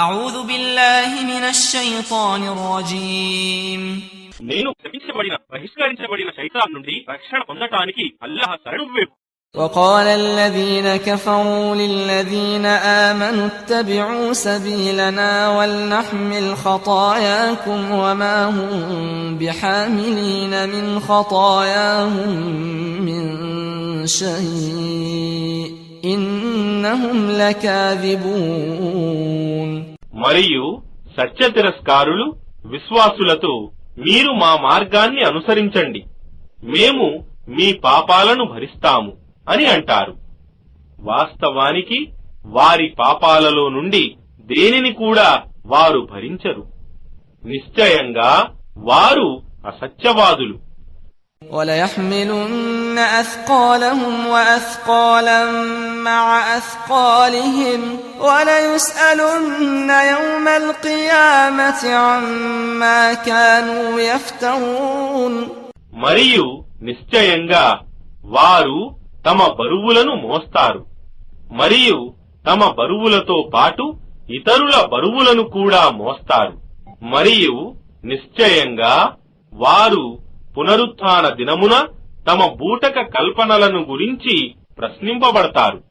أعوذ بالله من الشيطان الرجيم నేను శపించబడిన బహిష్కరించబడిన శైతాన్ నుండి రక్షణ పొందటానికి అల్లాహ్ శరణు వేపు. وقال الذين كفروا للذين آمنوا اتبعوا سبيلنا ولنحمل خطاياكم وما هم بحاملين من خطاياهم من شيء إنهم لكاذبون. మరియు సత్య తిరస్కారులు విశ్వాసులతో మీరు మా మార్గాన్ని అనుసరించండి, మేము మీ పాపాలను భరిస్తాము అని అంటారు. వాస్తవానికి వారి పాపాలలో నుండి దేనిని కూడా వారు భరించరు. నిశ్చయంగా వారు అసత్యవాదులు. وَلَيَحْمِلُنَّ أَثْقَالَهُمْ وَأَثْقَالًا مَعَ أَثْقَالِهِمْ وَلَيُسْأَلُنَّ يَوْمَ الْقِيَامَةِ عَمَّا كَانُوا يَفْتَرُونَ. మరియు నిశ్చయంగా వారు తమ బరువులను మోస్తారు, మరియు తమ బరువులతో పాటు ఇతరుల బరువులను కూడా మోస్తారు. మరియు నిశ్చయంగా వారు పునరుత్థాన దినమున తమ బూటక కల్పనలను గురించి ప్రశ్నింపబడతారు.